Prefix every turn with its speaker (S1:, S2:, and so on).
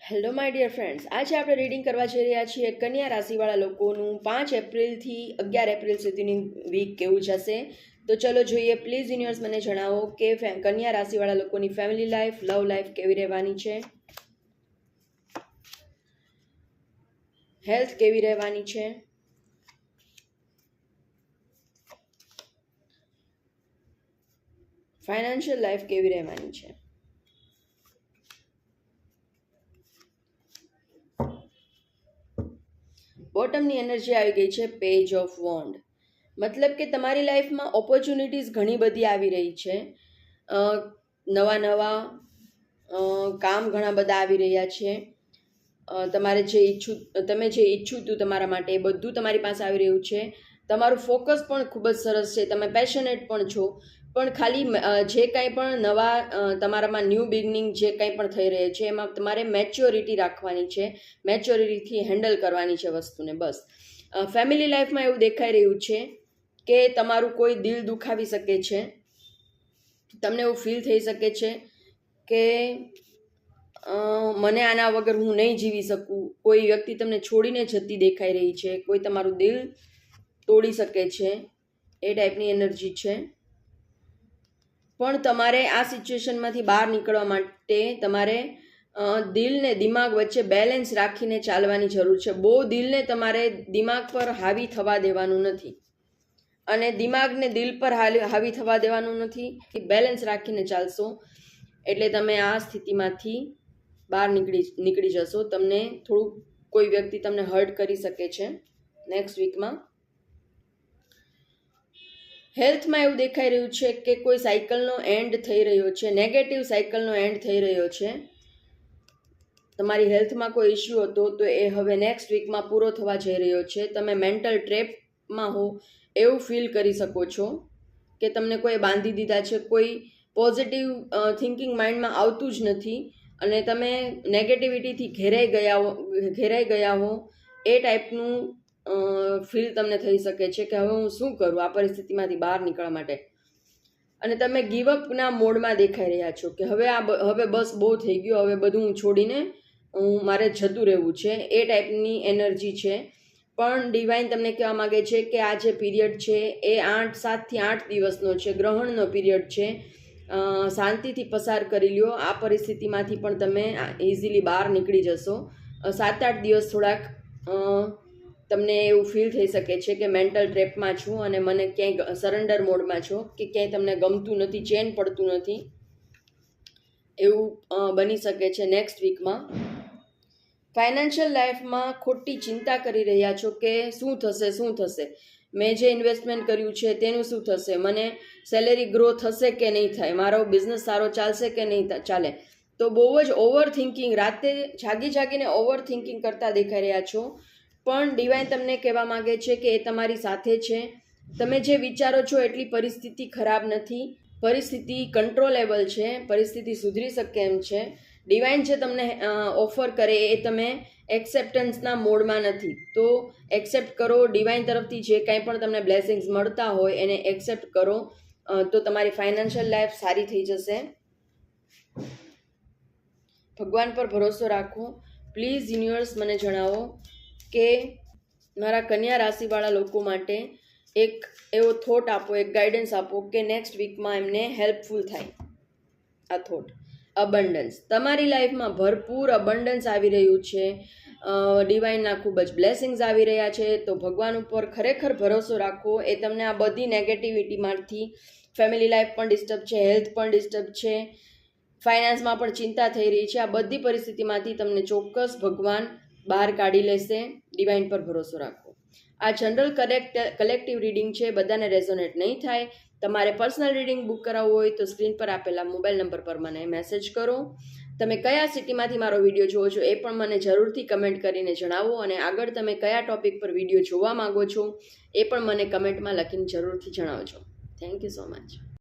S1: Hello my dear friends, આજે આપણે reading કરવા જઈ રહ્યા છીએ કન્યા રાશિવાળા લોકોનું 5 એપ્રિલથી 11 એપ્રિલ સુધીની વીક કેવું જશે. તો ચલો જોઈએ. પ્લીઝ યુનિવર્સ મને જણાવો કે કન્યા રાશિવાળા લોકોની ફેમિલી લાઈફ, લવ લાઈફ કેવી રહેવાની છે, હેલ્થ કેવી રહેવાની છે, ફાઇનાન્શિયલ લાઈફ કેવી રહેવાની છે. બોટમની એનર્જી આવી ગઈ છે પેજ ઓફ વોન્ડ. મતલબ કે તમારી લાઈફમાં ઓપોર્ચ્યુનિટીઝ ઘણી બધી આવી રહી છે. નવા નવા કામ ઘણા બધા આવી રહ્યા છે. તમે જે ઈચ્છું હતું તમારા માટે એ બધું તમારી પાસે આવી રહ્યું છે. તમારું ફોકસ પણ ખૂબ જ સરસ છે, તમે પેશનેટ પણ છો. પણ ખાલી જે કાંઈ પણ નવા તમારામાં ન્યૂ બિગનિંગ જે કાંઈ પણ થઈ રહે છે એમાં તમારે મેચ્યોરિટી રાખવાની છે, મેચ્યોરિટીથી હેન્ડલ કરવાની છે વસ્તુને. બસ ફેમિલી લાઈફમાં એવું દેખાઈ રહ્યું છે કે તમારું કોઈ દિલ દુખાવી શકે છે. તમને એવું ફીલ થઈ શકે છે કે મને આના વગર હું નહીં જીવી શકું. કોઈ વ્યક્તિ તમને છોડીને જતી દેખાઈ રહી છે, કોઈ તમારું દિલ તોડી શકે છે, એ ટાઈપની એનર્જી છે. પણ તમારે આ સિચ્યુએશનમાંથી બહાર નીકળવા માટે તમારે દિલ ને દિમાગ વચ્ચે બેલેન્સ રાખીને ચાલવાની જરૂર છે. બહુ દિલને તમારે દિમાગ પર હાવી થવા દેવાનું નથી અને દિમાગને દિલ પર હાવી થવા દેવાનું નથી. બેલેન્સ રાખીને ચાલશો એટલે તમે આ સ્થિતિમાંથી બહાર નીકળી જશો. તમને થોડુંક કોઈ વ્યક્તિ તમને હર્ટ કરી શકે છે નેક્સ્ટ વીકમાં. હેલ્થમાં એવું દેખાઈ રહ્યું છે કે કોઈ સાયકલનો એન્ડ થઈ રહ્યો છે, નેગેટિવ સાયકલનો એન્ડ થઈ રહ્યો છે. તમારી હેલ્થમાં કોઈ ઇસ્યુ હતો તો એ હવે નેક્સ્ટ વીકમાં પૂરો થવા જઈ રહ્યો છે. તમે મેન્ટલ ટ્રેપમાં હો એવું ફીલ કરી શકો છો કે તમને કોઈ બાંધી દીધા છે, કોઈ પોઝિટિવ થિંકિંગ માઇન્ડમાં આવતું જ નથી અને તમે નેગેટિવિટીથી ઘેરાઈ ગયા હો એ ટાઈપનું ફીલ તમને થઈ શકે છે કે હવે હું શું કરું આ પરિસ્થિતિમાંથી બહાર નીકળવા માટે. અને તમે ગીવઅપના મોડમાં દેખાઈ રહ્યા છો કે હવે બસ બહુ થઈ ગયું, હવે બધું હું છોડીને મારે જતું રહેવું છે, એ ટાઈપની એનર્જી છે. પણ ડિવાઇન તમને કહેવા માગે છે કે આ જે પીરિયડ છે એ 7 થી 8 દિવસનો છે, ગ્રહણનો પીરિયડ છે. શાંતિથી પસાર કરી લ્યો. આ પરિસ્થિતિમાંથી પણ તમે ઇઝીલી બહાર નીકળી જશો. 7-8 દિવસ થોડાક તમને એવું ફીલ થઈ શકે છે કે મેન્ટલ ટ્રેપમાં છું અને મને ક્યાંય સરેન્ડર મોડમાં છો કે ક્યાંય તમને ગમતું નથી, ચેન પડતું નથી, એવું બની શકે છે નેક્સ્ટ વીકમાં. ફાઇનાન્શિયલ લાઈફમાં ખોટી ચિંતા કરી રહ્યા છો કે શું થશે, મેં જે ઇન્વેસ્ટમેન્ટ કર્યું છે તેનું શું થશે, મને સેલેરી ગ્રો થશે કે નહીં થાય, મારો બિઝનેસ સારો ચાલશે કે નહીં ચાલે. તો બહુ જ ઓવર થિંકિંગ, રાતે જાગીને ઓવર થિંકિંગ કરતા દેખાઈ રહ્યા છો. પણ ડિવાઇન તમને કહેવા માગે છે કે એ તમારી સાથે છે. તમે જે વિચારો છો એટલી પરિસ્થિતિ ખરાબ નથી, પરિસ્થિતિ કંટ્રોલેબલ છે, પરિસ્થિતિ સુધરી શકે એમ છે. ડિવાઇન જે તમને ઓફર કરે એ તમે એક્સેપ્ટન્સના મોડમાં નથી, તો એક્સેપ્ટ કરો. ડિવાઇન તરફથી જે કાંઈ પણ તમને બ્લેસિંગ્સ મળતા હોય એને એક્સેપ્ટ કરો તો તમારી ફાઇનાન્શિયલ લાઈફ સારી થઈ જશે. ભગવાન પર ભરોસો રાખો. પ્લીઝ યુનિવર્સ મને જણાવો કે મારા કન્યા રાશિવાળા લોકો માટે એક એવો થોટ આપો, એક ગાઈડન્સ આપો કે નેક્સ્ટ વીકમાં એમને હેલ્પફુલ થાય. આ થોટ અબન્ડન્સ. તમારી લાઈફમાં ભરપૂર અબન્ડન્સ આવી રહ્યું છે. ડિવાઇનના ખૂબ જ બ્લેસિંગ્સ આવી રહ્યા છે. તો ભગવાન ઉપર ખરેખર ભરોસો રાખો. એ તમને આ બધી નેગેટિવિટીમાંથી, ફેમિલી લાઈફ પણ ડિસ્ટર્બ છે, હેલ્થ પણ ડિસ્ટર્બ છે, ફાઇનાન્સમાં પણ ચિંતા થઈ રહી છે, આ બધી પરિસ્થિતિમાંથી તમને ચોક્કસ ભગવાન બહાર કાઢી લેશે. ડિવાઇન પર ભરોસો રાખો. આ જનરલ કલેક્ટિવ રીડિંગ છે, બધાને રેઝોનેટ નહીં થાય. તમારે પર્સનલ રીડિંગ બુક કરાવવું હોય તો સ્ક્રીન પર આપેલા મોબાઈલ નંબર પર મને મેસેજ કરો. તમે કયા સિટીમાંથી મારો વિડીયો જોવો છો એ પણ મને જરૂરથી કમેન્ટ કરીને જણાવો અને આગળ તમે કયા ટોપિક પર વિડીયો જોવા માંગો છો એ પણ મને કમેન્ટમાં લખીને જરૂરથી જણાવજો. Thank you so much.